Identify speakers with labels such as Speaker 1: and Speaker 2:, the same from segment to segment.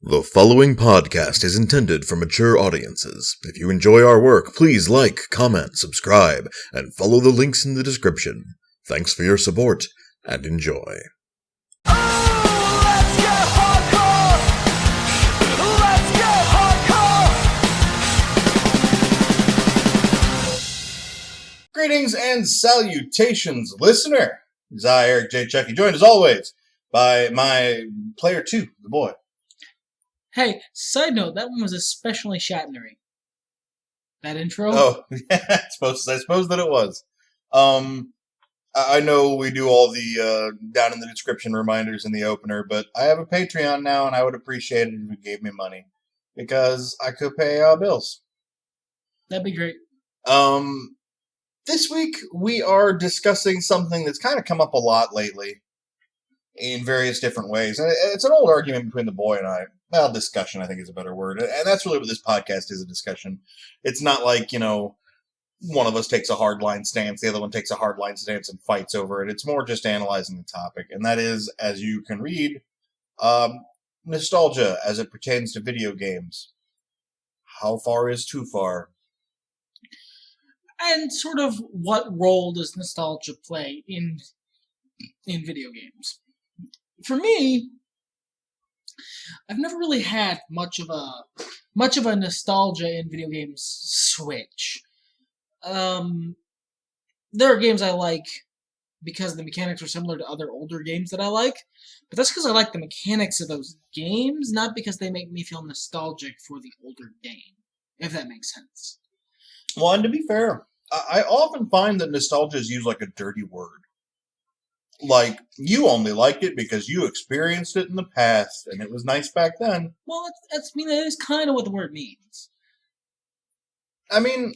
Speaker 1: The following podcast is intended for mature audiences. If you enjoy our work, please like, comment, subscribe, and follow the links in the description. Thanks for your support, and enjoy.
Speaker 2: Greetings and salutations, listener. It's I, Eric J. Chucky, joined as always by my player 2, the boy.
Speaker 3: Hey, side note, that one was especially Shatnery. That intro?
Speaker 2: Oh, yeah, I suppose that it was. I know we do all the down in the description reminders in the opener, but I have a Patreon now, and I would appreciate it if you gave me money, because I could pay bills.
Speaker 3: That'd be great.
Speaker 2: This week, we are discussing something that's kind of come up a lot lately in various different ways. And it's an old argument between the boy and I. Well, discussion, I think, is a better word. And that's really what this podcast is, a discussion. It's not like, one of us takes a hardline stance, the other one takes a hardline stance and fights over it. It's more just analyzing the topic. And that is, as you can read, nostalgia as it pertains to video games. How far is too far?
Speaker 3: And sort of what role does nostalgia play in video games? For me, I've never really had much of a nostalgia in video games switch. There are games I like because the mechanics are similar to other older games that I like, but that's because I like the mechanics of those games, not because they make me feel nostalgic for the older game, if that makes sense.
Speaker 2: Well, and to be fair, I often find that nostalgia is used like a dirty word. Like, you only liked it because you experienced it in the past, and it was nice back then.
Speaker 3: Well, that is kind of what the word means.
Speaker 2: I mean,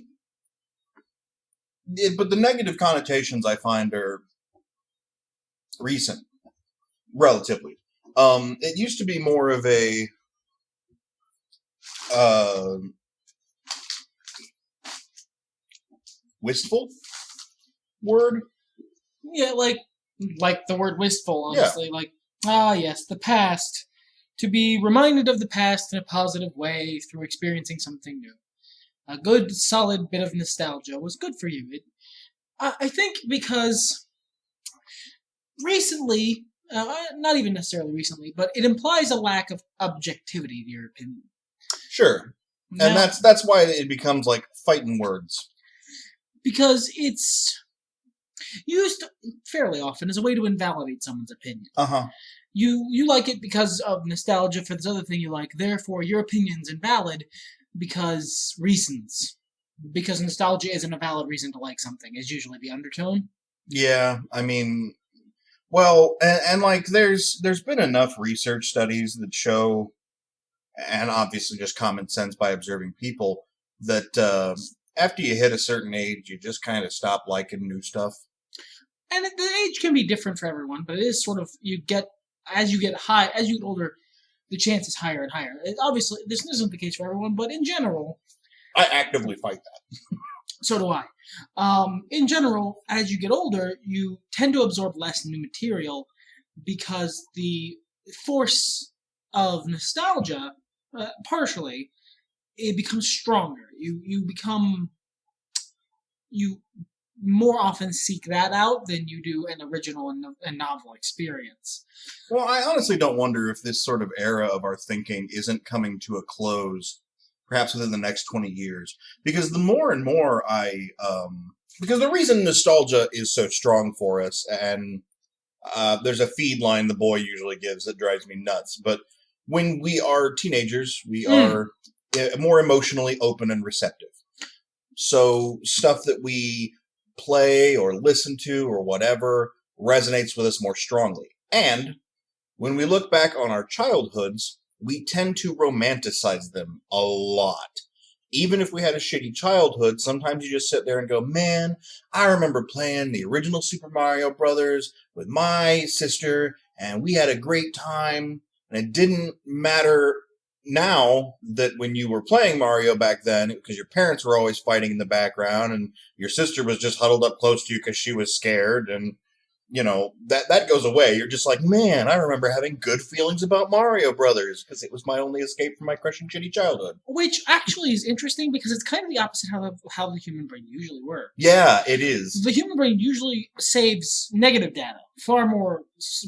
Speaker 2: but the negative connotations I find are recent, relatively. It used to be more of a wistful word.
Speaker 3: Yeah, like the word wistful, honestly. Yeah. Yes, the past. To be reminded of the past in a positive way through experiencing something new. A good, solid bit of nostalgia was good for you. I think because recently, not even necessarily recently, but it implies a lack of objectivity to your opinion.
Speaker 2: Sure. And that's why it becomes like fighting words.
Speaker 3: Because it's used fairly often as a way to invalidate someone's opinion.
Speaker 2: Uh-huh.
Speaker 3: You like it because of nostalgia for this other thing you like, therefore your opinion's invalid because reasons. Because nostalgia isn't a valid reason to like something, is usually the undertone.
Speaker 2: Yeah, I mean, well, and like there's been enough research studies that show, and obviously just common sense by observing people, that after you hit a certain age, you just kind of stop liking new stuff.
Speaker 3: And the age can be different for everyone, but it is sort of, as you get older, the chance is higher and higher. Obviously, this isn't the case for everyone, but in general...
Speaker 2: I actively fight that.
Speaker 3: So do I. In general, as you get older, you tend to absorb less new material because the force of nostalgia, partially, it becomes stronger. You more often seek that out than you do an original and novel experience.
Speaker 2: Well, I honestly don't wonder if this sort of era of our thinking isn't coming to a close, perhaps within the next 20 years. Because the more and more because the reason nostalgia is so strong for us, and there's a feed line the boy usually gives that drives me nuts, but when we are teenagers, we are more emotionally open and receptive. So stuff that we play or listen to or whatever resonates with us more strongly. And when we look back on our childhoods, we tend to romanticize them a lot. Even if we had a shitty childhood, sometimes you just sit there and go, man, I remember playing the original Super Mario Brothers with my sister, and we had a great time, and it didn't matter now that when you were playing Mario back then, because your parents were always fighting in the background, and your sister was just huddled up close to you because she was scared, and that goes away. You're just like, man, I remember having good feelings about Mario Brothers because it was my only escape from my crushing shitty childhood.
Speaker 3: Which actually is interesting because it's kind of the opposite how the human brain usually works.
Speaker 2: Yeah, it is.
Speaker 3: The human brain usually saves negative data far more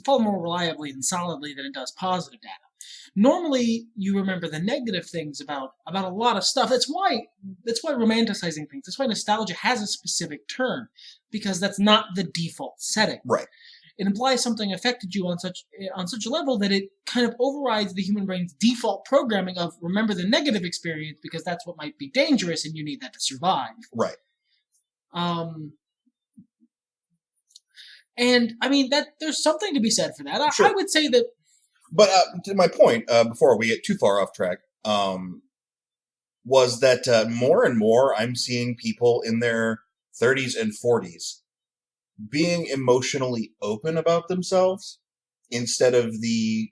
Speaker 3: reliably and solidly than it does positive data. Normally, you remember the negative things about a lot of stuff. That's why romanticizing things. That's why nostalgia has a specific term, because that's not the default setting.
Speaker 2: Right.
Speaker 3: It implies something affected you on such a level that it kind of overrides the human brain's default programming of remember the negative experience because that's what might be dangerous and you need that to survive.
Speaker 2: Right.
Speaker 3: And I mean that there's something to be said for that.
Speaker 2: Sure.
Speaker 3: I would say that.
Speaker 2: But to my point, before we get too far off track, was that more and more I'm seeing people in their 30s and 40s being emotionally open about themselves instead of the,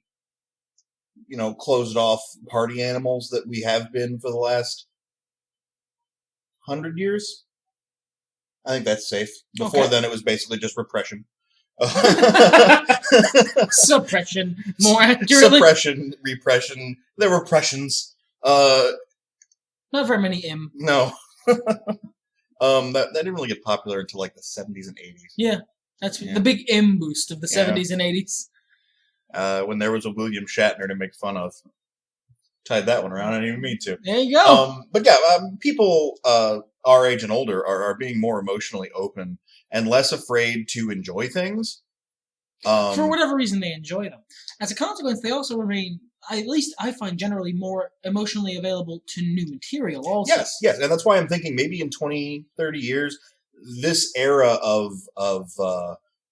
Speaker 2: closed off party animals that we have been for the last 100 years. I think that's safe. Before then, it was basically just repression.
Speaker 3: Suppression, more accurately.
Speaker 2: Suppression, repression. There were repressions.
Speaker 3: Not very many M.
Speaker 2: No. That didn't really get popular until like the 70s and 80s.
Speaker 3: Yeah, that's the big M boost of the 70s and 80s.
Speaker 2: When there was a William Shatner to make fun of. Tied that one around. I didn't even mean to.
Speaker 3: There you go.
Speaker 2: But yeah, people our age and older are being more emotionally open and less afraid to enjoy things.
Speaker 3: For whatever reason, they enjoy them. As a consequence, they also remain, at least I find, generally more emotionally available to new material also.
Speaker 2: Yes. And that's why I'm thinking maybe in 20, 30 years, this era of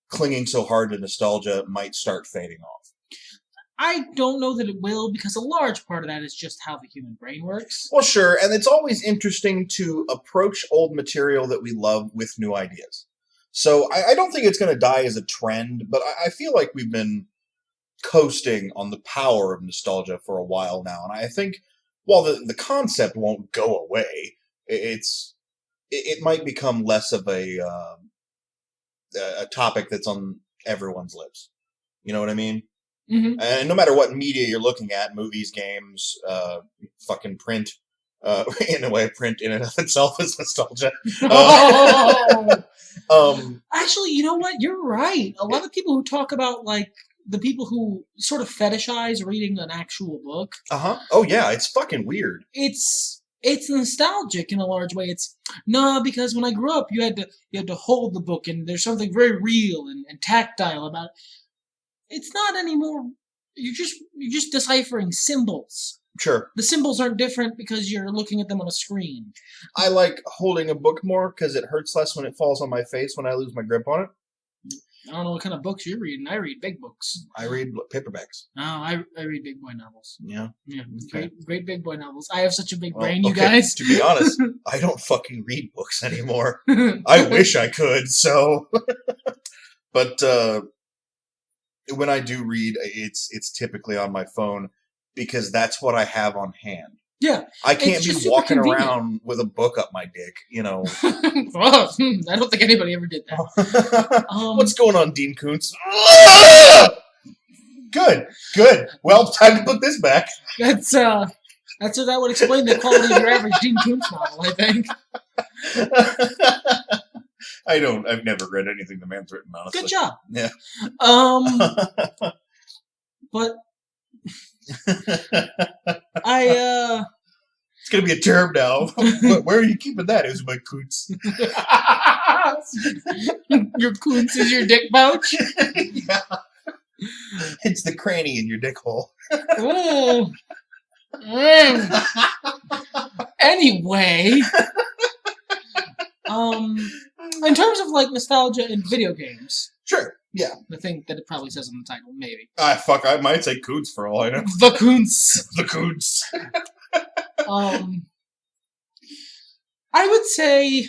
Speaker 2: clinging so hard to nostalgia might start fading off.
Speaker 3: I don't know that it will, because a large part of that is just how the human brain works.
Speaker 2: Well, sure, and it's always interesting to approach old material that we love with new ideas. So I don't think it's going to die as a trend, but I feel like we've been coasting on the power of nostalgia for a while now, and I think while the concept won't go away, it might become less of a topic that's on everyone's lips. You know what I mean?
Speaker 3: Mm-hmm.
Speaker 2: And no matter what media you're looking at, movies, games, fucking print, in a way, print in and of itself is nostalgia.
Speaker 3: Actually, you know what? You're right. A lot of people who talk about, like, the people who sort of fetishize reading an actual book.
Speaker 2: Uh-huh. Oh, yeah, it's fucking weird.
Speaker 3: It's nostalgic in a large way. It's, because when I grew up, you had to hold the book, and there's something very real and tactile about it. It's not anymore. You're just deciphering symbols.
Speaker 2: Sure.
Speaker 3: The symbols aren't different because you're looking at them on a screen.
Speaker 2: I like holding a book more because it hurts less when it falls on my face when I lose my grip on it.
Speaker 3: I don't know what kind of books you're reading. I read big books.
Speaker 2: I read paperbacks.
Speaker 3: Oh, I read big boy novels.
Speaker 2: Yeah.
Speaker 3: Yeah.
Speaker 2: Okay.
Speaker 3: Great big boy novels. I have such a big brain, you guys.
Speaker 2: To be honest, I don't fucking read books anymore. I wish I could, so. But, when I do read, it's typically on my phone because that's what I have on hand.
Speaker 3: Yeah.
Speaker 2: I can't be walking around with a book up my dick,
Speaker 3: Well, I don't think anybody ever did that.
Speaker 2: What's going on, Dean Koontz? Good. Well, time to put this back.
Speaker 3: That would explain the quality of your average Dean Koontz novel, I think.
Speaker 2: I've never read anything the man's written, honestly.
Speaker 3: Good job.
Speaker 2: Yeah.
Speaker 3: But
Speaker 2: it's gonna be a term now. Where are you keeping that? It was my Koontz.
Speaker 3: Your Koontz is your dick pouch?
Speaker 2: Yeah. It's the cranny in your dick hole.
Speaker 3: Anyway. In terms of, like, nostalgia in video games.
Speaker 2: Sure, yeah.
Speaker 3: The thing that it probably says on the title, maybe.
Speaker 2: I might say Koontz for all I know.
Speaker 3: The Koontz.
Speaker 2: The Koontz.
Speaker 3: I would say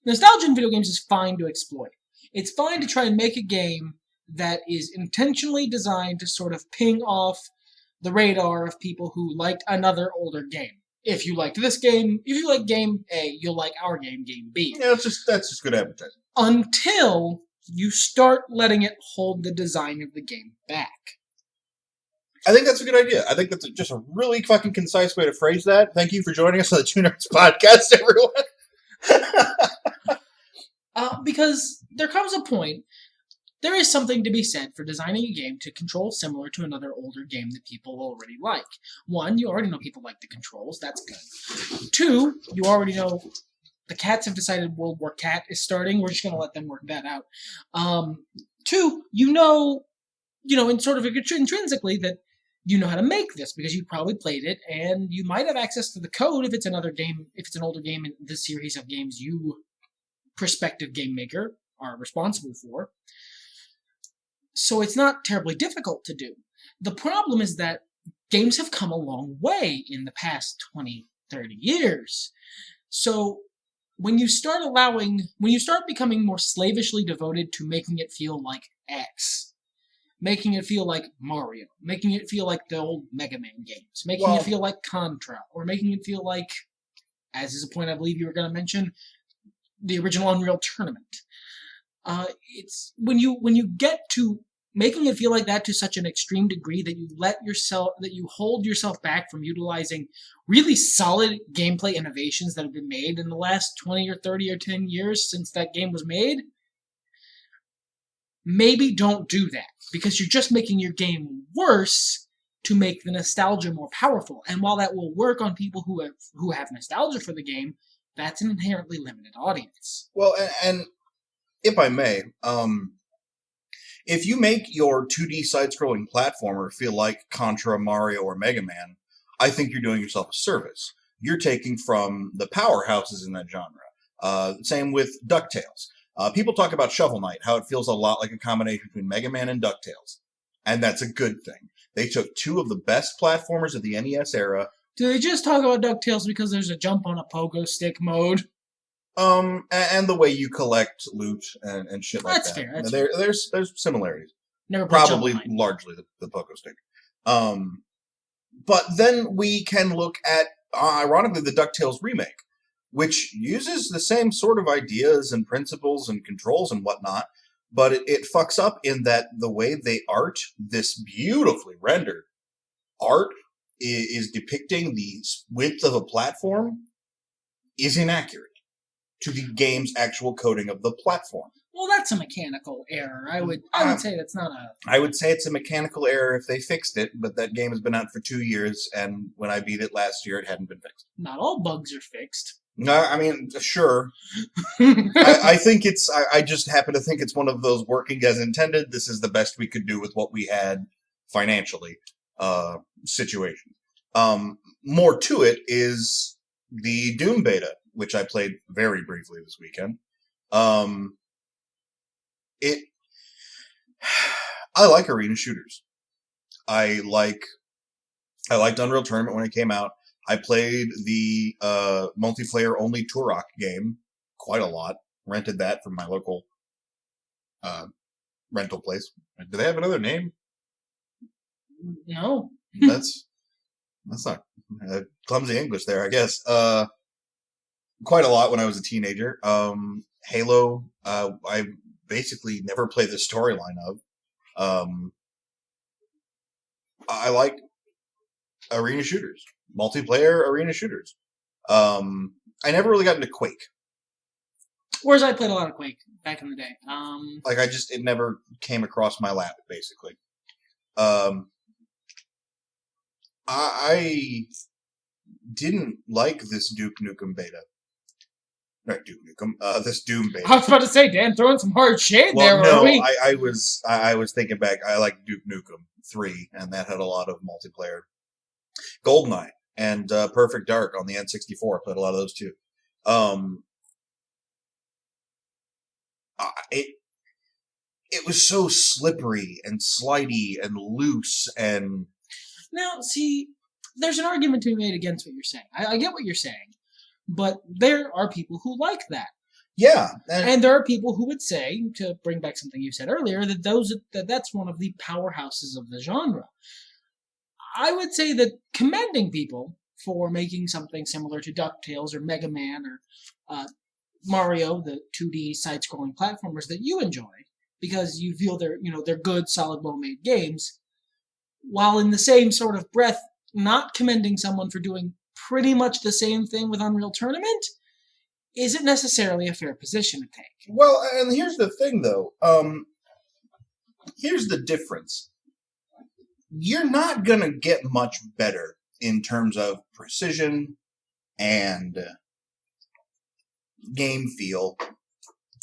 Speaker 3: nostalgia in video games is fine to exploit. It's fine to try and make a game that is intentionally designed to sort of ping off the radar of people who liked another older game. If you liked this game, if you like game A, you'll like our game, game B.
Speaker 2: Yeah, that's just good advertising.
Speaker 3: Until you start letting it hold the design of the game back.
Speaker 2: I think that's a good idea. I think that's just a really fucking concise way to phrase that. Thank you for joining us on the Two Nerds Podcast, everyone.
Speaker 3: Because there comes a point, there is something to be said for designing a game to control similar to another older game that people already like. One, you already know people like the controls. That's good. Two, you already know the cats have decided World War Cat is starting. We're just going to let them work that out. Two, you know, in sort of intrinsically that you know how to make this because you probably played it and you might have access to the code if it's another game, if it's an older game in the series of games you, prospective game maker, are responsible for. So it's not terribly difficult to do. The problem is that games have come a long way in the past 20, 30 years. So when you start becoming more slavishly devoted to making it feel like X, making it feel like Mario, making it feel like the old Mega Man games, making it feel like Contra, or making it feel like, as is a point I believe you were going to mention, the original Unreal Tournament. It's when you get to making it feel like that to such an extreme degree that you hold yourself back from utilizing really solid gameplay innovations that have been made in the last 20 or 30 or 10 years since that game was made. Maybe don't do that, because you're just making your game worse to make the nostalgia more powerful. And while that will work on people who have nostalgia for the game, that's an inherently limited audience.
Speaker 2: Well, and if I may, if you make your 2D side-scrolling platformer feel like Contra, Mario, or Mega Man, I think you're doing yourself a service. You're taking from the powerhouses in that genre. Same with DuckTales. People talk about Shovel Knight, how it feels a lot like a combination between Mega Man and DuckTales. And that's a good thing. They took two of the best platformers of the NES era.
Speaker 3: Do they just talk about DuckTales because there's a jump on a pogo stick mode?
Speaker 2: And the way you collect loot and shit like
Speaker 3: that's
Speaker 2: that.
Speaker 3: Fair. That's
Speaker 2: fair. There's similarities.
Speaker 3: Never
Speaker 2: Probably largely the pogo stick. But then we can look at, ironically, the DuckTales remake, which uses the same sort of ideas and principles and controls and whatnot, but it fucks up in that the way they art this beautifully rendered art is depicting the width of a platform is inaccurate to the game's actual coding of the platform.
Speaker 3: Well, that's a mechanical error. I would say that's not a...
Speaker 2: I would say it's a mechanical error if they fixed it, but that game has been out for 2 years, and when I beat it last year, it hadn't been fixed.
Speaker 3: Not all bugs are fixed.
Speaker 2: No, I mean, sure. I think it's... I just happen to think it's one of those working as intended, this is the best we could do with what we had financially situations. More to it is the Doom beta, which I played very briefly this weekend. I like arena shooters. I liked Unreal Tournament when it came out. I played the multiplayer only Turok game quite a lot. Rented that from my local rental place. Do they have another name?
Speaker 3: No.
Speaker 2: That's not clumsy English there, I guess. Quite a lot when I was a teenager. Halo, I basically never played the storyline of. I like arena shooters, multiplayer arena shooters. I never really got into Quake.
Speaker 3: Whereas I played a lot of Quake back in the day.
Speaker 2: It never came across my lap, basically. I didn't like this Duke Nukem beta. Not Duke Nukem. This Doom beta.
Speaker 3: I was about to say, Dan, throwing some hard shade there.
Speaker 2: No,
Speaker 3: were we?
Speaker 2: I was thinking back. I like Duke Nukem 3, and that had a lot of multiplayer. GoldenEye and Perfect Dark on the N64. I played a lot of those too. It was so slippery and slidey and loose and.
Speaker 3: Now, see, there's an argument to be made against what you're saying. I get what you're saying, but there are people who like that.
Speaker 2: Yeah.
Speaker 3: And there are people who would say, to bring back something you said earlier, that's one of the powerhouses of the genre. I would say that commending people for making something similar to DuckTales or Mega Man or Mario, the 2D side-scrolling platformers that you enjoy, because you feel they're good, solid, well-made games, while in the same sort of breath not commending someone for doing pretty much the same thing with Unreal Tournament isn't necessarily a fair position to take.
Speaker 2: Well, and here's the thing, though. Here's the difference. You're not going to get much better in terms of precision and game feel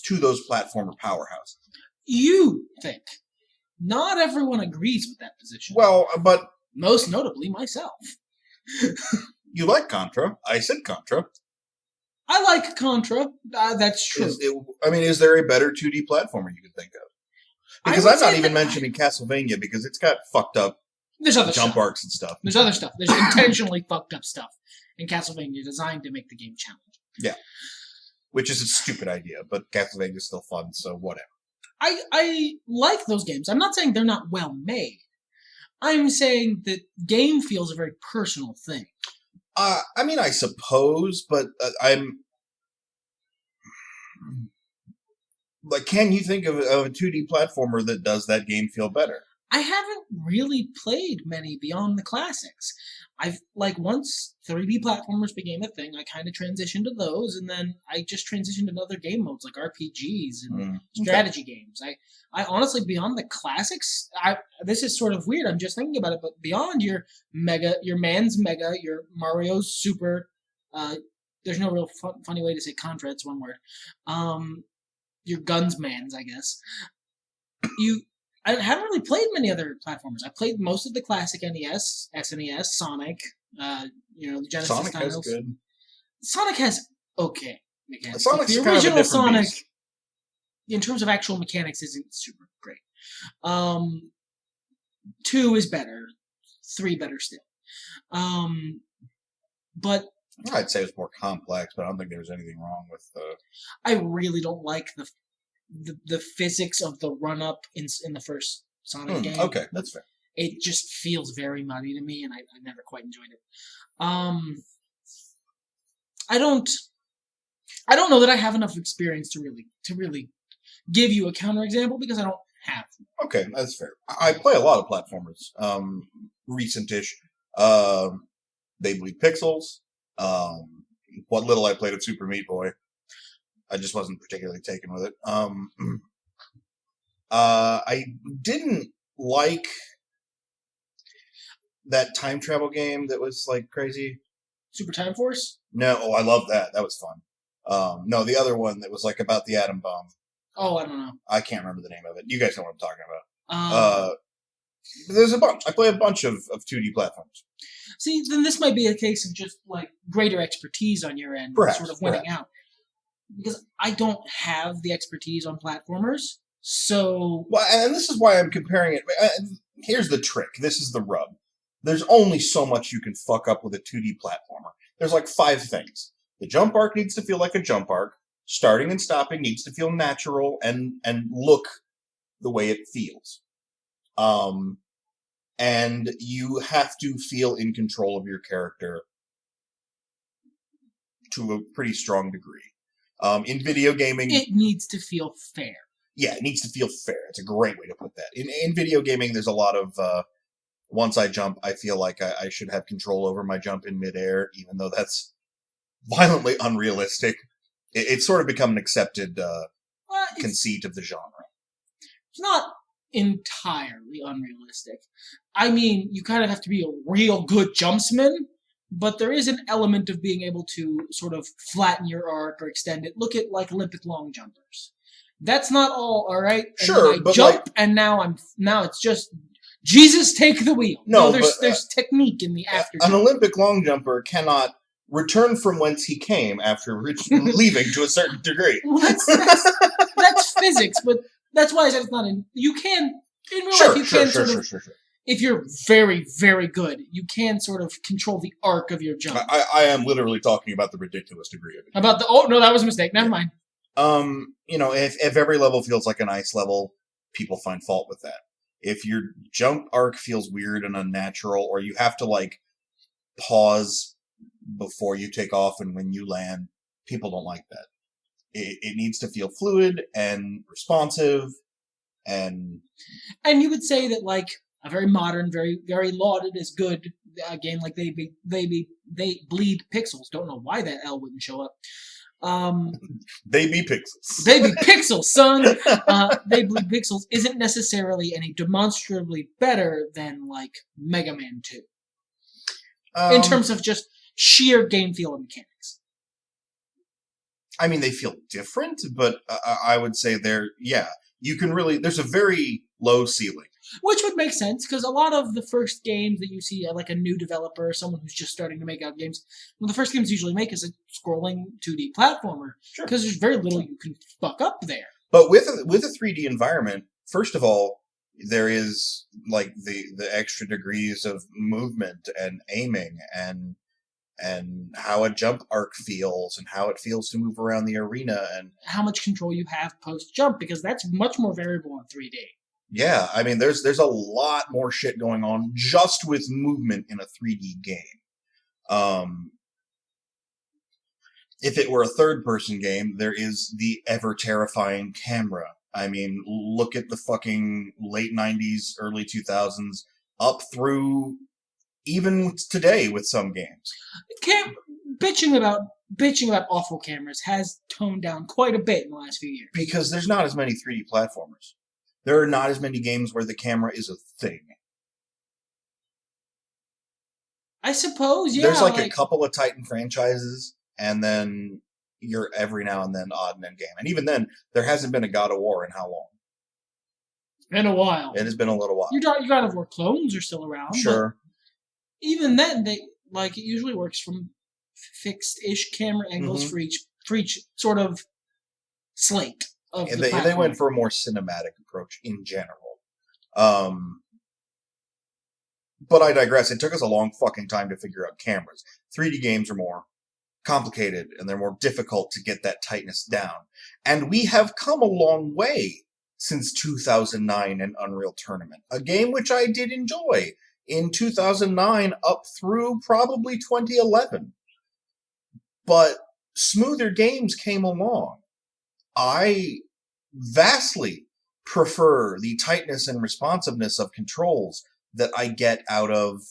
Speaker 2: to those platformer powerhouses.
Speaker 3: You think. Not everyone agrees with that position.
Speaker 2: Well, but...
Speaker 3: most notably, myself.
Speaker 2: You like Contra. I said Contra.
Speaker 3: I like Contra. That's true.
Speaker 2: Is there a better 2D platformer you could think of? Because I'm not even mentioning Castlevania, because it's got fucked up jump arcs and stuff.
Speaker 3: There's other stuff. There's intentionally fucked up stuff in Castlevania designed to make the game challenging.
Speaker 2: Yeah. Which is a stupid idea, but Castlevania is still fun, so whatever.
Speaker 3: I like those games. I'm not saying they're not well made. I'm saying that game feels a very personal thing.
Speaker 2: I suppose, but I'm... Like, can you think of a 2D platformer that does that game feel better?
Speaker 3: I haven't really played many beyond the classics. Once 3D platformers became a thing, I kind of transitioned to those, and then I just transitioned to other game modes, like RPGs and strategy games. I honestly, beyond the classics, this is sort of weird, I'm just thinking about it, but beyond your Man's Mega, your Mario's Super, there's no real funny way to say Contra, it's one word, your Guns Mans, I guess. I haven't really played many other platformers. I played most of the classic NES, SNES, Sonic, the Genesis
Speaker 2: Sonic
Speaker 3: titles.
Speaker 2: has good.
Speaker 3: Sonic has okay mechanics.
Speaker 2: Sonic's
Speaker 3: the
Speaker 2: kind of a
Speaker 3: original
Speaker 2: different
Speaker 3: Sonic,
Speaker 2: beast.
Speaker 3: in terms of actual mechanics, isn't super great. 2 is better. 3 better still. But
Speaker 2: I'd say it's more complex, but I don't think there's anything wrong with the...
Speaker 3: I really don't like the physics of the run-up in the first Sonic game.
Speaker 2: Okay, that's fair.
Speaker 3: It just feels very muddy to me, and I never quite enjoyed it. I don't know that I have enough experience to really give you a counterexample, because I don't have.
Speaker 2: Okay, that's fair. I play a lot of platformers. Recent-ish. They Bleed Pixels. What little I played of Super Meat Boy. I just wasn't particularly taken with it. I didn't like that time travel game that was like crazy.
Speaker 3: Super Time Force?
Speaker 2: No, I love that. That was fun. No, the other one that was like about the atom bomb.
Speaker 3: Oh, I don't know.
Speaker 2: I can't remember the name of it. You guys know what I'm talking about. There's a bunch. I play a bunch of 2D platforms.
Speaker 3: See, then this might be a case of just like greater expertise on your end,
Speaker 2: Perhaps,
Speaker 3: sort of winning out. Because I don't have the expertise on platformers, so...
Speaker 2: Well, and this is why I'm comparing it. Here's the trick. This is the rub. There's only so much you can fuck up with a 2D platformer. There's like 5 things. The jump arc needs to feel like a jump arc. Starting and stopping needs to feel natural and look the way it feels. And you have to feel in control of your character to a pretty strong degree. In video gaming...
Speaker 3: It needs to feel fair.
Speaker 2: Yeah, it needs to feel fair. It's a great way to put that. In video gaming, there's a lot of... once I jump, I feel like I should have control over my jump in midair, even though that's violently unrealistic. It's sort of become an accepted conceit of the genre.
Speaker 3: It's not entirely unrealistic. I mean, you kind of have to be a real good jumpsman, but there is an element of being able to sort of flatten your arc or extend it. Look at like Olympic long jumpers. That's not all right? And
Speaker 2: sure,
Speaker 3: I
Speaker 2: but
Speaker 3: jump, and now it's just Jesus take the wheel.
Speaker 2: No,
Speaker 3: there's technique in the after.
Speaker 2: An Olympic long jumper cannot return from whence he came after leaving to a certain degree.
Speaker 3: Well, that's physics, but that's why I said it's not in. You can in real life. You can sort of. If you're very, very good, you can sort of control the arc of your jump.
Speaker 2: I am literally talking about the ridiculous degree of it.
Speaker 3: That was a mistake. Never mind.
Speaker 2: If every level feels like an ice level, people find fault with that. If your jump arc feels weird and unnatural, or you have to like pause before you take off and when you land, people don't like that. It needs to feel fluid and responsive And
Speaker 3: you would say that like a very modern, very very lauded as good game like they bleed pixels. Don't know why that L wouldn't show up.
Speaker 2: They be pixels.
Speaker 3: Baby pixels, son. They bleed pixels isn't necessarily any demonstrably better than like Mega Man 2 in terms of just sheer game feel and mechanics.
Speaker 2: I mean, they feel different, but I would say you can really, there's a very low ceiling.
Speaker 3: Which would make sense, because a lot of the first games that you see, like a new developer, someone who's just starting to make out games, one of the first games usually make is a scrolling 2D platformer, because there's very little you can fuck up there.
Speaker 2: But with a 3D environment, first of all, there is like the extra degrees of movement and aiming and how a jump arc feels and how it feels to move around the arena and
Speaker 3: how much control you have post jump, because that's much more variable in 3D.
Speaker 2: Yeah, I mean, there's a lot more shit going on just with movement in a 3D game. If it were a third-person game, there is the ever-terrifying camera. I mean, look at the fucking late 90s, early 2000s, up through even today with some games.
Speaker 3: Bitching about awful cameras has toned down quite a bit in the last few years.
Speaker 2: Because there's not as many 3D platformers. There are not as many games where the camera is a thing.
Speaker 3: I suppose, yeah.
Speaker 2: There's like a couple of Titan franchises, and then you're every now and then odd and end game. And even then, there hasn't been a God of War in how long?
Speaker 3: It's been a while.
Speaker 2: It has been a little while.
Speaker 3: Your God of War clones are still around.
Speaker 2: Sure.
Speaker 3: Even then, it usually works from fixed-ish camera angles for each sort of slate.
Speaker 2: And they went for a more cinematic approach in general. But I digress. It took us a long fucking time to figure out cameras. 3D games are more complicated, and they're more difficult to get that tightness down. And we have come a long way since 2009 and Unreal Tournament, a game which I did enjoy in 2009 up through probably 2011. But smoother games came along. I vastly prefer the tightness and responsiveness of controls that I get out of,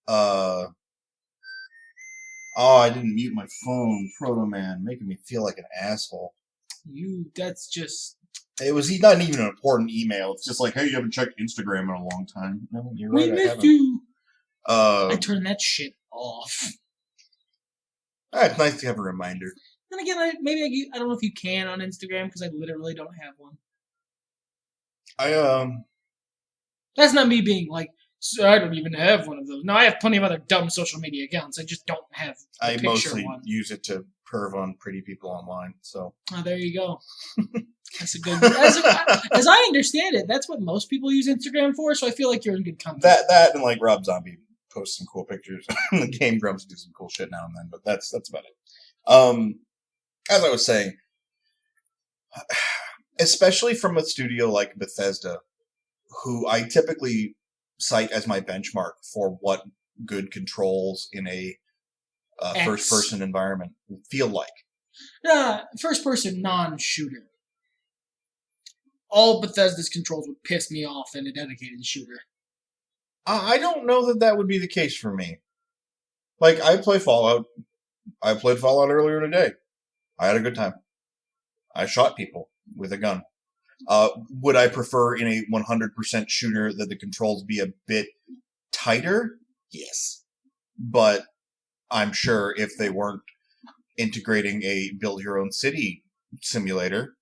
Speaker 2: I didn't mute my phone, Proto Man, making me feel like an asshole.
Speaker 3: That's just...
Speaker 2: It was not even an important email. It's just like, hey, you haven't checked Instagram in a long time. No, you're right,
Speaker 3: we missed you. I turned that shit off.
Speaker 2: It's nice to have a reminder.
Speaker 3: Then again, I don't know if you can on Instagram, because I literally don't have one. That's not me being like, so I don't even have one of those. No, I have plenty of other dumb social media accounts. I just don't have the picture
Speaker 2: mostly
Speaker 3: one.
Speaker 2: Use it to perv on pretty people online, so.
Speaker 3: Oh, there you go. That's a good... As I understand it, that's what most people use Instagram for, so I feel like you're in good company.
Speaker 2: That and like Rob Zombie posts some cool pictures. The Game Grumps do some cool shit now and then, but that's about it. As I was saying, especially from a studio like Bethesda, who I typically cite as my benchmark for what good controls in a first-person environment feel like.
Speaker 3: First-person non-shooter. All Bethesda's controls would piss me off in a dedicated shooter.
Speaker 2: I don't know that would be the case for me. Like, I play Fallout. I played Fallout earlier today. I had a good time. I shot people with a gun. Would I prefer in a 100% shooter that the controls be a bit tighter? Yes. But I'm sure if they weren't integrating a build-your-own-city simulator,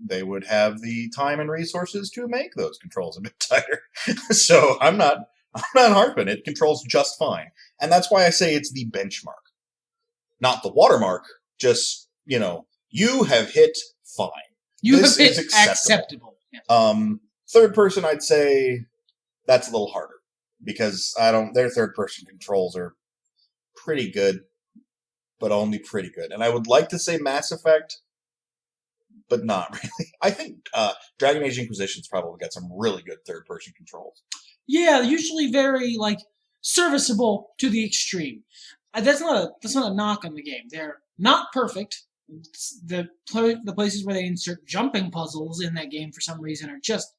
Speaker 2: they would have the time and resources to make those controls a bit tighter. So I'm not harping. It controls just fine. And that's why I say it's the benchmark. Not the watermark, just, you have hit fine.
Speaker 3: This have hit acceptable.
Speaker 2: Yeah. Third person, I'd say that's a little harder. Because their third person controls are pretty good, but only pretty good. And I would like to say Mass Effect, but not really. I think Dragon Age Inquisition's probably got some really good third-person controls.
Speaker 3: Yeah, usually very serviceable to the extreme. That's not a knock on the game. They're not perfect. The places where they insert jumping puzzles in that game for some reason are just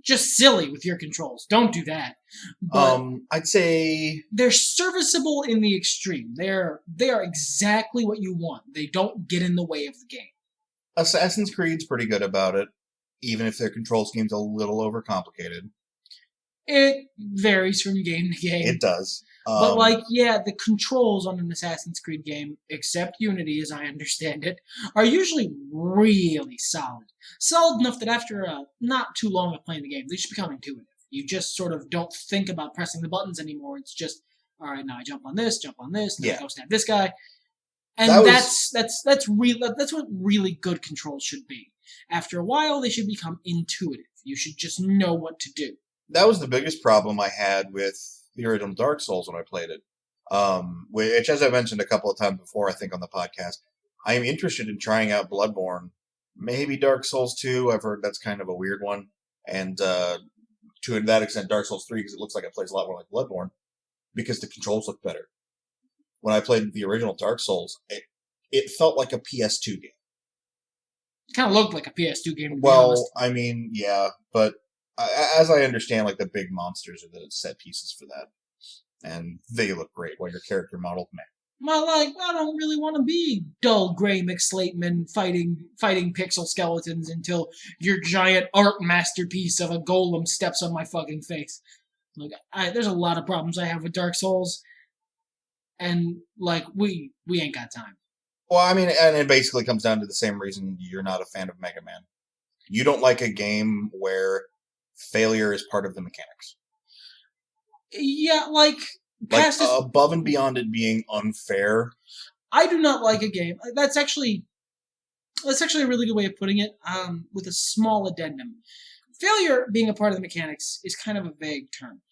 Speaker 3: just silly with your controls. Don't do that. But
Speaker 2: I'd say
Speaker 3: they're serviceable in the extreme. They are exactly what you want. They don't get in the way of the game.
Speaker 2: Assassin's Creed's pretty good about it, even if their control scheme's a little overcomplicated.
Speaker 3: It varies from game to game.
Speaker 2: It does.
Speaker 3: But, the controls on an Assassin's Creed game, except Unity, as I understand it, are usually really solid. Solid enough that after not too long of playing the game, they just become intuitive. You just sort of don't think about pressing the buttons anymore. It's just, all right, now I jump on this, now I go stab this guy. And that's what really good controls should be. After a while, they should become intuitive. You should just know what to do.
Speaker 2: That was the biggest problem I had with the original Dark Souls when I played it. Which, as I mentioned a couple of times before, I think on the podcast, I am interested in trying out Bloodborne. Maybe Dark Souls 2. I've heard that's kind of a weird one. And to that extent, Dark Souls 3, because it looks like it plays a lot more like Bloodborne, because the controls look better. When I played the original Dark Souls, it felt like a PS2 game.
Speaker 3: It kind of looked like a PS2 game, to be honest.
Speaker 2: Well, I mean, yeah, but as I understand, like, the big monsters are the set pieces for that. And they look great while your character model, man.
Speaker 3: Well, I don't really want to be dull gray McSlateman fighting pixel skeletons until your giant art masterpiece of a golem steps on my fucking face. There's a lot of problems I have with Dark Souls, and, we ain't got time.
Speaker 2: Well, I mean, and it basically comes down to the same reason you're not a fan of Mega Man. You don't like a game where failure is part of the mechanics.
Speaker 3: Yeah,
Speaker 2: above and beyond it being unfair.
Speaker 3: I do not like a game. That's actually a really good way of putting it, with a small addendum. Failure being a part of the mechanics is kind of a vague term.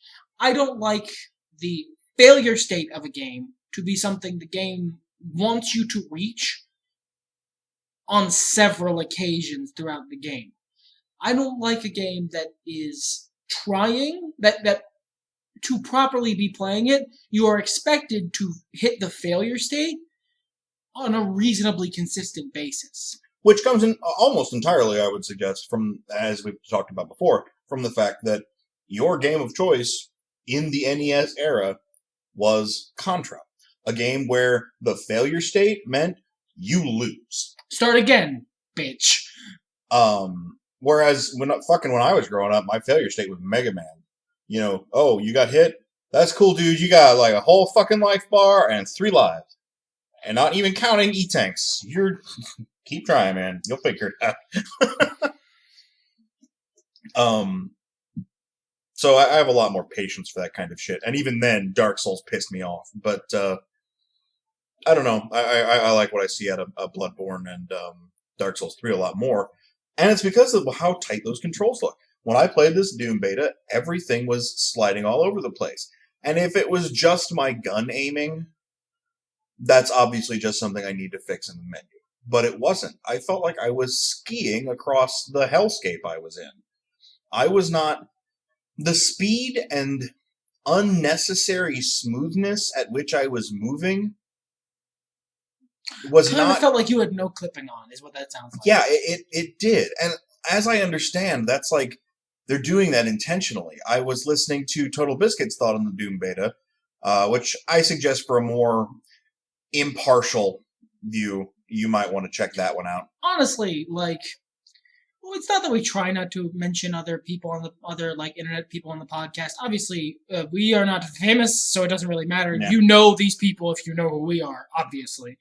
Speaker 3: I don't like the failure state of a game to be something the game wants you to reach on several occasions throughout the game. I don't like a game that is trying, that to properly be playing it, you are expected to hit the failure state on a reasonably consistent basis.
Speaker 2: Which comes in almost entirely, I would suggest, from, as we've talked about before, from the fact that your game of choice in the NES era was Contra. A game where the failure state meant you lose.
Speaker 3: Start again, bitch.
Speaker 2: Whereas when I was growing up, my failure state was Mega Man. You got hit? That's cool, dude. You got a whole fucking life bar and 3 lives. And not even counting E-Tanks. Keep trying, man. You'll figure it out. So I have a lot more patience for that kind of shit. And even then, Dark Souls pissed me off. But, I don't know. I like what I see out of Bloodborne and Dark Souls 3 a lot more. And it's because of how tight those controls look. When I played this Doom beta, everything was sliding all over the place. And if it was just my gun aiming, that's obviously just something I need to fix in the menu. But it wasn't. I felt like I was skiing across the hellscape I was in. I was not... The speed and unnecessary smoothness at which I was moving was not...
Speaker 3: It felt like you had no clipping on, is what that sounds like.
Speaker 2: Yeah, it did. And as I understand, that's they're doing that intentionally. I was listening to Total Biscuit's thought on the Doom beta, which I suggest for a more impartial view, you might want to check that one out.
Speaker 3: Honestly, it's not that we try not to mention other people on the other internet people on the podcast. Obviously, we are not famous, so it doesn't really matter.
Speaker 2: Yeah.
Speaker 3: You know these people if you know who we are, obviously.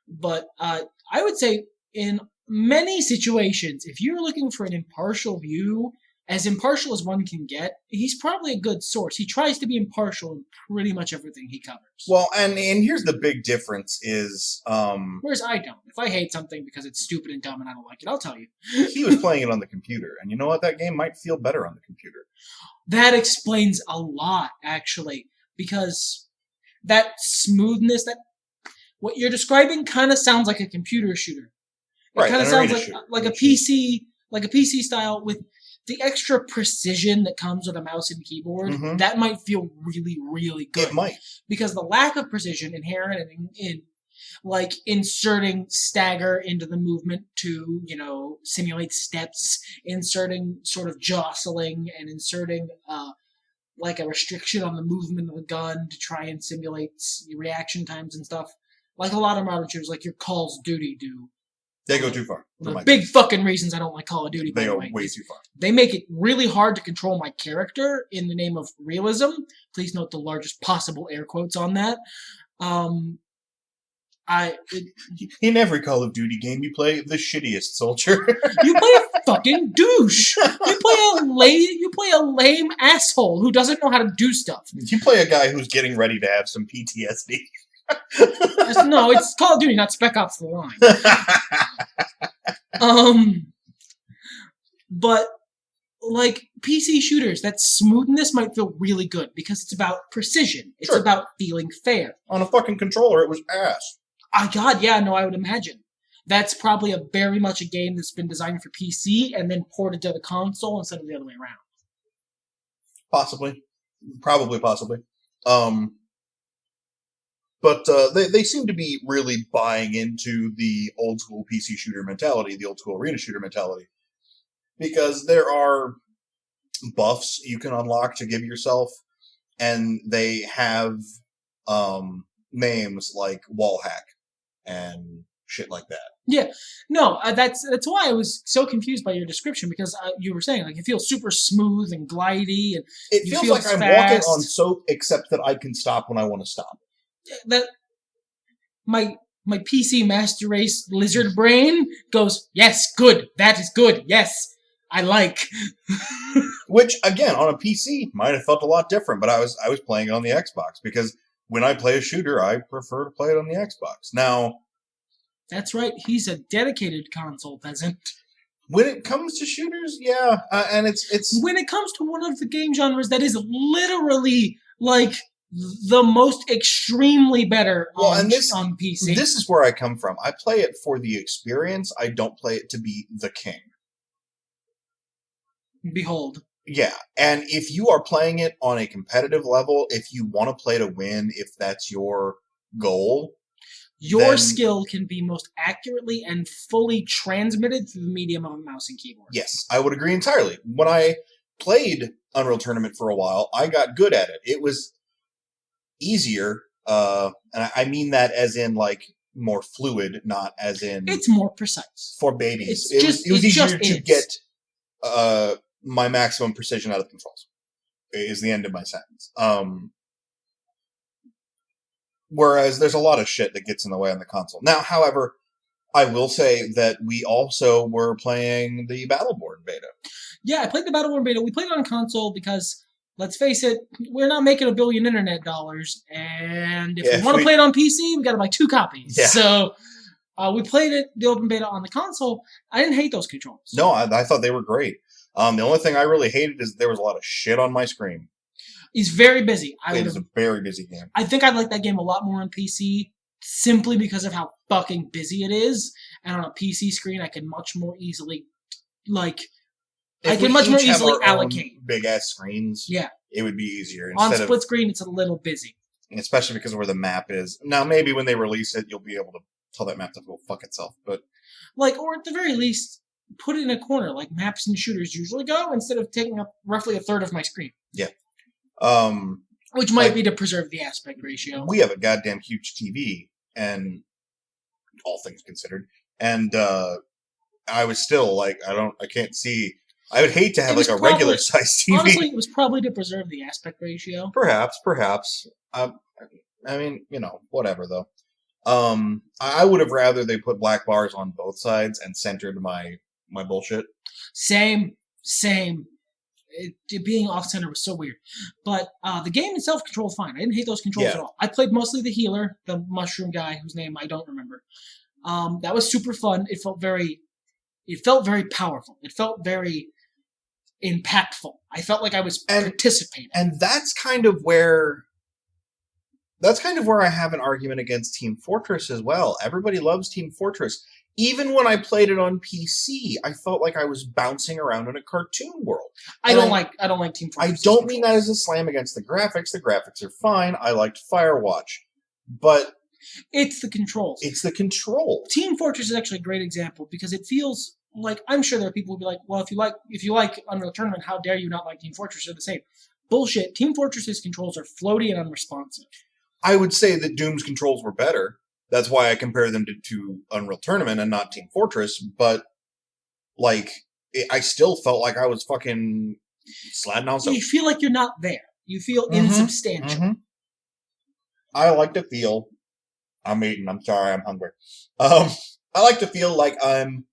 Speaker 3: But I would say in many situations, if you're looking for an impartial view, as impartial as one can get, he's probably a good source. He tries to be impartial in pretty much everything he covers.
Speaker 2: Well, and here's the big difference is...
Speaker 3: Whereas I don't. If I hate something because it's stupid and dumb and I don't like it, I'll tell you.
Speaker 2: He was playing it on the computer, and you know what? That game might feel better on the computer.
Speaker 3: That explains a lot, actually, because that smoothness, what you're describing kind of sounds like a computer shooter. It kind of sounds like a PC style with the extra precision that comes with a mouse and keyboard. That might feel really, really good.
Speaker 2: It might.
Speaker 3: Because the lack of precision inherent in like inserting stagger into the movement to, simulate steps, inserting sort of jostling, and inserting like a restriction on the movement of the gun to try and simulate reaction times and stuff. Like a lot of modern shooters, like your Call of Duty do.
Speaker 2: They go too far.
Speaker 3: The big fucking reasons I don't like Call of Duty,
Speaker 2: They go way too far.
Speaker 3: They make it really hard to control my character in the name of realism. Please note the largest possible air quotes on that.
Speaker 2: In every Call of Duty game, you play the shittiest soldier.
Speaker 3: You play a fucking douche. You play a lame asshole who doesn't know how to do stuff.
Speaker 2: You play a guy who's getting ready to have some PTSD.
Speaker 3: No, it's Call of Duty, not Spec Ops: The Line. But like PC shooters, that smoothness might feel really good because it's about precision. It's about feeling fair.
Speaker 2: On a fucking controller, it was ass.
Speaker 3: Oh God, yeah, no, I would imagine. That's probably very much a game that's been designed for PC and then ported to the console instead of the other way around.
Speaker 2: Possibly. Probably. But they seem to be really buying into the old school PC shooter mentality, the old school arena shooter mentality. Because there are buffs you can unlock to give yourself, and they have names like wallhack and shit like that.
Speaker 3: Yeah, no, that's why I was so confused by your description, because you were saying like it feels super smooth and glidey, and
Speaker 2: it feels like I'm walking on soap, except that I can stop when I want to stop.
Speaker 3: That my PC Master Race lizard brain goes, yes, good, that is good, yes, I like.
Speaker 2: Which again, on a PC, might have felt a lot different, but I was playing it on the Xbox because when I play a shooter, I prefer to play it on the Xbox. Now,
Speaker 3: that's right. He's a dedicated console peasant.
Speaker 2: When it comes to shooters, yeah, and it's
Speaker 3: when it comes to one of the game genres that is literally like the most extremely better on PC.
Speaker 2: This is where I come from. I play it for the experience. I don't play it to be the king.
Speaker 3: Behold.
Speaker 2: Yeah, and if you are playing it on a competitive level, if you want to play to win, if that's your goal,
Speaker 3: your skill can be most accurately and fully transmitted through the medium of a mouse and keyboard.
Speaker 2: Yes, I would agree entirely. When I played Unreal Tournament for a while, I got good at it. It was easier, and I mean that as in like more fluid, not as in
Speaker 3: it's more precise
Speaker 2: for babies. It was easier to get my maximum precision out of the controls. Is the end of my sentence. Whereas there's a lot of shit that gets in the way on the console. Now, however, I will say that we also were playing the Battleborn beta.
Speaker 3: Yeah, I played the Battleborn beta. We played it on console because, let's face it, we're not making $1 billion internet dollars. And if we want to play it on PC, we got to buy 2 copies. Yeah. So we played it, the open beta, on the console. I didn't hate those controls.
Speaker 2: No, I thought they were great. The only thing I really hated is there was a lot of shit on my screen.
Speaker 3: He's very busy.
Speaker 2: It is a very busy game.
Speaker 3: I think I'd like that game a lot more on PC simply because of how fucking busy it is. And on a PC screen, I can much more easily, allocate.
Speaker 2: Big ass screens.
Speaker 3: Yeah.
Speaker 2: It would be easier.
Speaker 3: On split screen, it's a little busy.
Speaker 2: Especially because of where the map is. Now, maybe when they release it, you'll be able to tell that map to go fuck itself. But
Speaker 3: or at the very least, put it in a corner like maps and shooters usually go, instead of taking up roughly a third of my screen.
Speaker 2: Yeah.
Speaker 3: Which might be to preserve the aspect ratio.
Speaker 2: We have a goddamn huge TV, and all things considered, and I was still like, I can't see. I would hate to have a regular size TV.
Speaker 3: Honestly, it was probably to preserve the aspect ratio.
Speaker 2: Perhaps. I mean, whatever though. I would have rather they put black bars on both sides and centered my bullshit. Same.
Speaker 3: It being off-center was so weird. But the game itself controlled fine. I didn't hate those controls at all. I played mostly the healer, the mushroom guy, whose name I don't remember. That was super fun. It felt very powerful. It felt very impactful. I felt like I was participating.
Speaker 2: And that's kind of where I have an argument against Team Fortress as well. Everybody loves Team Fortress. Even when I played it on PC, I felt like I was bouncing around in a cartoon world.
Speaker 3: I don't like Team Fortress.
Speaker 2: I don't mean that as a slam against the graphics. The graphics are fine. I liked Firewatch. But
Speaker 3: It's the controls.
Speaker 2: It's the control.
Speaker 3: Team Fortress is actually a great example because it feels like, I'm sure there are people who will be like, well, if you like Unreal Tournament, how dare you not like Team Fortress? They're the same. Bullshit. Team Fortress's controls are floaty and unresponsive.
Speaker 2: I would say that Doom's controls were better. That's why I compare them to Unreal Tournament and not Team Fortress. But, like, I still felt like I was fucking sliding on something.
Speaker 3: You feel like you're not there. You feel insubstantial.
Speaker 2: Mm-hmm. I like to feel... I'm eating. I'm sorry. I'm hungry. I like to feel like I'm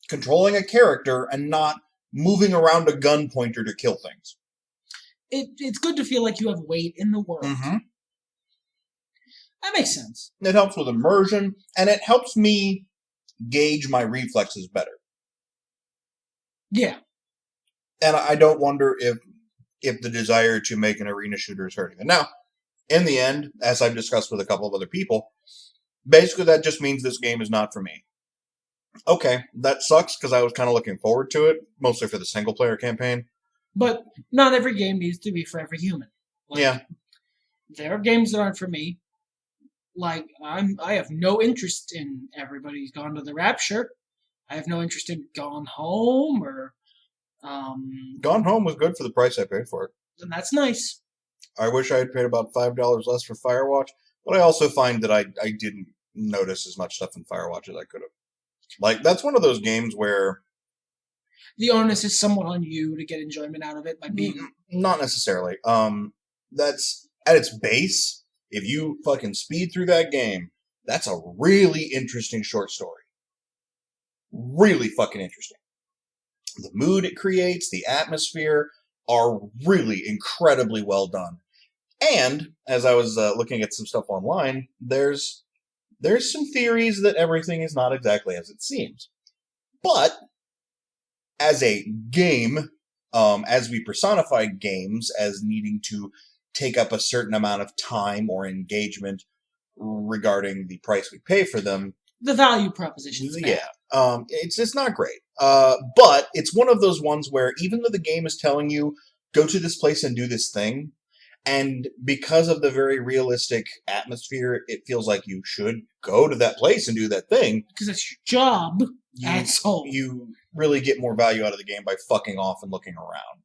Speaker 2: controlling a character and not moving around a gun pointer to kill things.
Speaker 3: It's good to feel like you have weight in the world.
Speaker 2: Mm-hmm.
Speaker 3: That makes sense.
Speaker 2: It helps with immersion, and it helps me gauge my reflexes better.
Speaker 3: Yeah.
Speaker 2: And I don't wonder if the desire to make an arena shooter is hurting it. Now, in the end, as I've discussed with a couple of other people, basically that just means this game is not for me. Okay, that sucks because I was kind of looking forward to it, mostly for the single-player campaign.
Speaker 3: But not every game needs to be for every human. Like,
Speaker 2: yeah.
Speaker 3: There are games that aren't for me. Like, I have no interest in Everybody's Gone to the Rapture. I have no interest in Gone Home or...
Speaker 2: Gone Home was good for the price I paid for it.
Speaker 3: And that's nice.
Speaker 2: I wish I had paid about $5 less for Firewatch, but I also find that I didn't notice as much stuff in Firewatch as I could have. Like, that's one of those games where...
Speaker 3: The onus is somewhat on you to get enjoyment out of it by being...
Speaker 2: Not necessarily. That's, at its base, if you fucking speed through that game, that's a really interesting short story. Really fucking interesting. The mood it creates, the atmosphere, are really incredibly well done. And, as I was looking at some stuff online, there's some theories that everything is not exactly as it seems. But, as a game, as we personify games as needing to take up a certain amount of time or engagement regarding the price we pay for them...
Speaker 3: The value proposition is bad.
Speaker 2: Yeah. It's not great. But it's one of those ones where even though the game is telling you, go to this place and do this thing, and because of the very realistic atmosphere, it feels like you should go to that place and do that thing.
Speaker 3: Because it's your job, asshole.
Speaker 2: You really get more value out of the game by fucking off and looking around.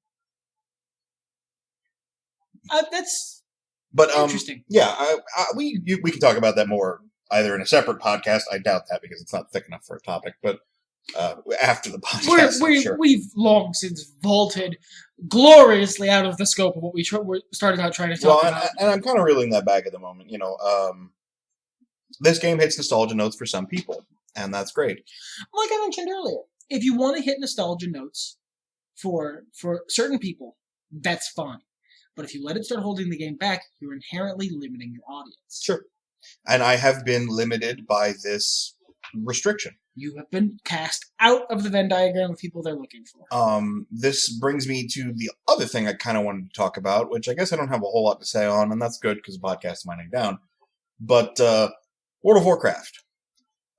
Speaker 3: That's interesting.
Speaker 2: Yeah, we can talk about that more either in a separate podcast. I doubt that because it's not thick enough for a topic, but after the podcast, sure.
Speaker 3: We've long since vaulted gloriously out of the scope of what we started out trying to talk about.
Speaker 2: And I'm kind of reeling that back at the moment. This game hits nostalgia notes for some people, and that's great.
Speaker 3: Like I mentioned earlier, if you want to hit nostalgia notes for certain people, that's fine. But if you let it start holding the game back, you're inherently limiting your audience.
Speaker 2: Sure. And I have been limited by this restriction.
Speaker 3: You have been cast out of the Venn diagram of people they're looking for.
Speaker 2: This brings me to the other thing I kind of wanted to talk about, which I guess I don't have a whole lot to say on, and that's good because the podcast is winding down. But World of Warcraft.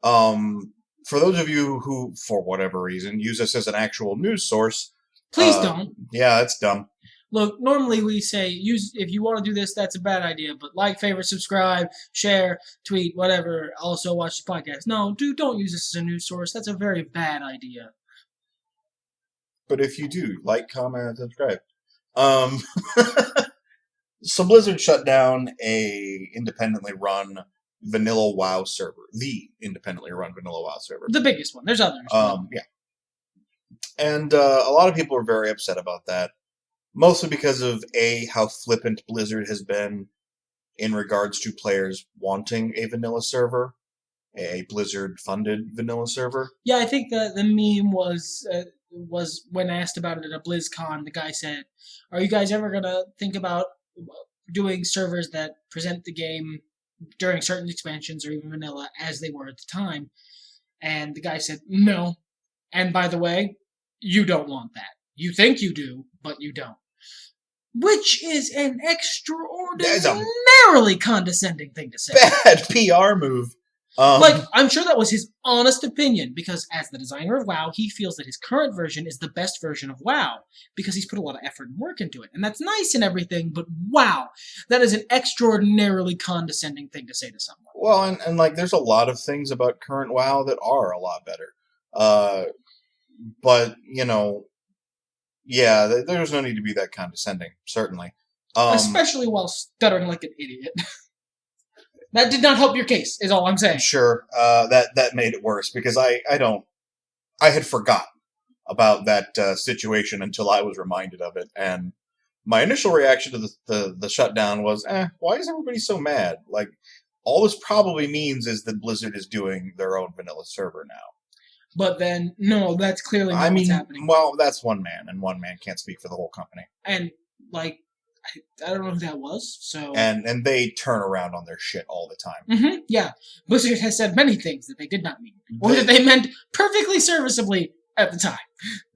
Speaker 2: For those of you who, for whatever reason, use this as an actual news source...
Speaker 3: Please don't.
Speaker 2: Yeah, it's dumb.
Speaker 3: Look, normally we say, if you want to do this, that's a bad idea, but like, favorite, subscribe, share, tweet, whatever, also watch the podcast. No, dude, don't use this as a news source. That's a very bad idea.
Speaker 2: But if you do, like, comment, and subscribe. So Blizzard shut down a independently run vanilla WoW server. The independently run vanilla WoW server.
Speaker 3: The biggest one. There's others.
Speaker 2: Yeah. And a lot of people are very upset about that. Mostly because of, how flippant Blizzard has been in regards to players wanting a vanilla server, a Blizzard-funded vanilla server.
Speaker 3: Yeah, I think the meme was when asked about it at a BlizzCon, the guy said, are you guys ever going to think about doing servers that present the game during certain expansions or even vanilla as they were at the time? And the guy said, no. And by the way, you don't want that. You think you do, but you don't. Which is an extraordinarily condescending thing to say.
Speaker 2: Bad PR move.
Speaker 3: I'm sure that was his honest opinion, because as the designer of WoW, he feels that his current version is the best version of WoW, because he's put a lot of effort and work into it. And that's nice and everything, but wow, that is an extraordinarily condescending thing to say to someone.
Speaker 2: Well, and like, there's a lot of things about current WoW that are a lot better. But, yeah, there's no need to be that condescending, certainly.
Speaker 3: Especially while stuttering like an idiot. That did not help your case, is all I'm saying.
Speaker 2: Sure, that made it worse, because I had forgotten about that situation until I was reminded of it, and my initial reaction to the shutdown was, why is everybody so mad? Like, all this probably means is that Blizzard is doing their own vanilla server now.
Speaker 3: But then, no, that's clearly not what's happening.
Speaker 2: Well, that's one man, and one man can't speak for the whole company.
Speaker 3: And, like, I don't know who that was, so...
Speaker 2: And they turn around on their shit all the time.
Speaker 3: Mm-hmm, yeah. Blizzard has said many things that they did not mean, or that they meant perfectly serviceably at the time.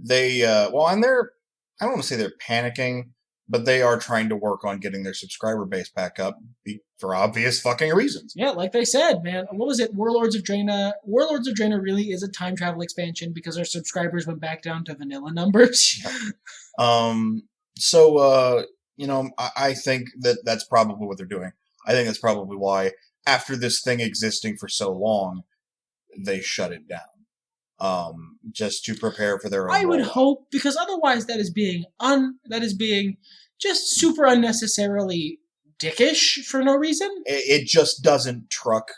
Speaker 2: And I don't want to say they're panicking, but they are trying to work on getting their subscriber base back up for obvious fucking reasons.
Speaker 3: Yeah, like they said, man. What was it? Warlords of Draenor. Warlords of Draenor really is a time travel expansion because our subscribers went back down to vanilla numbers.
Speaker 2: I think that's probably what they're doing. I think that's probably why, after this thing existing for so long, they shut it down. Just to prepare for their own
Speaker 3: I would
Speaker 2: rollout.
Speaker 3: hope, because otherwise that is being just super unnecessarily dickish for no reason.
Speaker 2: It just doesn't truck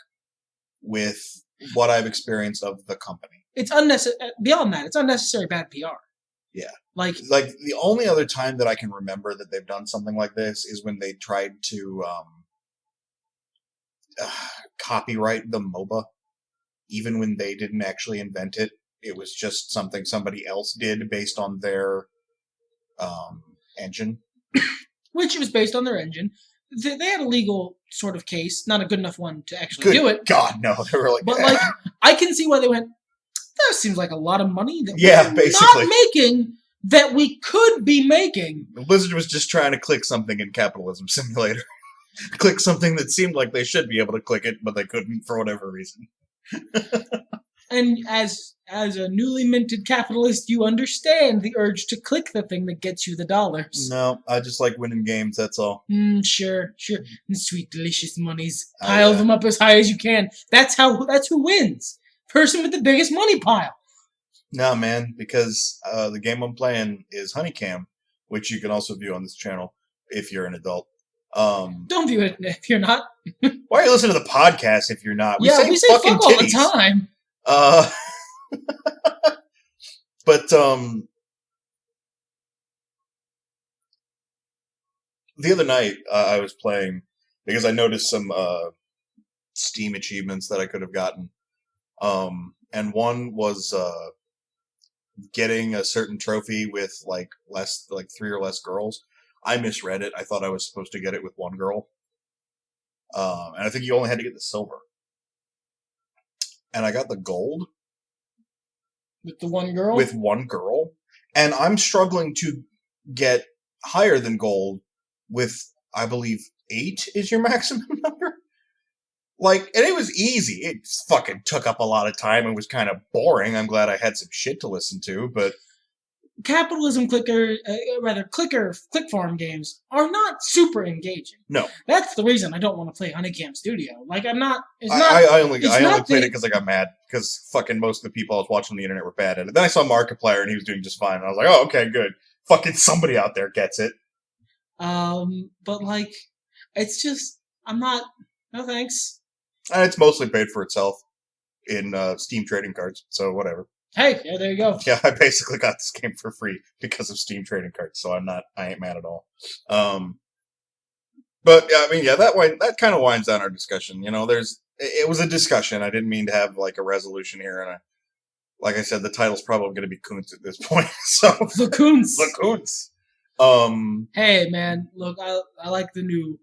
Speaker 2: with what I've experienced of the company.
Speaker 3: It's unnecessary. Beyond that, it's unnecessary bad PR.
Speaker 2: Yeah.
Speaker 3: Like
Speaker 2: the only other time that I can remember that they've done something like this is when they tried to copyright the MOBA, even when they didn't actually invent it. It was just something somebody else did based on their engine.
Speaker 3: Which was based on their engine. They had a legal sort of case, not a good enough one to actually do it.
Speaker 2: God, no. They were like...
Speaker 3: But, I can see why they went, that seems like a lot of money that we're
Speaker 2: basically
Speaker 3: not making that we could be making.
Speaker 2: Blizzard was just trying to click something in Capitalism Simulator. Click something that seemed like they should be able to click it, but they couldn't for whatever reason.
Speaker 3: And as a newly minted capitalist, you understand the urge to click the thing that gets you the dollars.
Speaker 2: No, I just like winning games, that's all.
Speaker 3: Sure. And sweet, delicious monies. Pile them up as high as you can. That's who wins. Person with the biggest money pile.
Speaker 2: No, man, because the game I'm playing is Honeycam, which you can also view on this channel if you're an adult.
Speaker 3: Don't view it if you're not.
Speaker 2: Why are you listening to the podcast if you're not?
Speaker 3: We say fucking fuck all the time.
Speaker 2: But the other night I was playing because I noticed some Steam achievements that I could have gotten. And one was getting a certain trophy with like 3 or less girls. I misread it. I thought I was supposed to get it with one girl. And I think you only had to get the silver. And I got the gold.
Speaker 3: With the one girl?
Speaker 2: With one girl. And I'm struggling to get higher than gold with, I believe, 8 is your maximum number. And it was easy. It fucking took up a lot of time and was kind of boring. I'm glad I had some shit to listen to, but...
Speaker 3: Capitalism click farm games are not super engaging.
Speaker 2: No.
Speaker 3: That's the reason I don't want to play Honeycam Studio.
Speaker 2: I only played it because I got mad, because fucking most of the people I was watching on the internet were bad at it. Then I saw Markiplier and he was doing just fine. And I was like, oh, okay, good. Fucking somebody out there gets it.
Speaker 3: But it's just, no thanks.
Speaker 2: And it's mostly paid for itself in Steam trading cards, so whatever.
Speaker 3: Hey, yeah, there you go.
Speaker 2: Yeah, I basically got this game for free because of Steam trading cards, so I ain't mad at all. But yeah, I mean, yeah, that kind of winds down our discussion. It was a discussion. I didn't mean to have a resolution here, and like I said, the title's probably going to be Koontz at this point. So
Speaker 3: the Koontz.
Speaker 2: The Koontz.
Speaker 3: Hey man, look, I like the new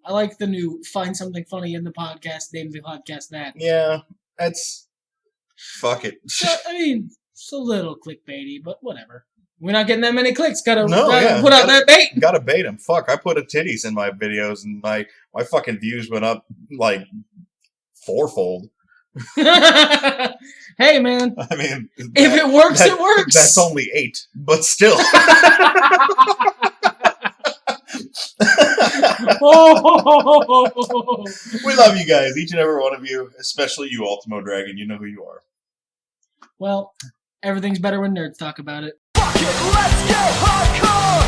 Speaker 3: find something funny in the podcast, name the podcast that.
Speaker 2: Yeah, fuck it.
Speaker 3: I mean, it's a little clickbaity, but whatever. We're not getting that many clicks. Put out that bait.
Speaker 2: Gotta bait them. Fuck, I put a titties in my videos and my fucking views went up 4-fold.
Speaker 3: Hey, man.
Speaker 2: I mean,
Speaker 3: If it works, it works.
Speaker 2: That's only 8, but still. We love you guys, each and every one of you, especially you, Ultimo Dragon. You know who you are.
Speaker 3: Well, everything's better when nerds talk about it.
Speaker 4: Fuck it, let's get hardcore!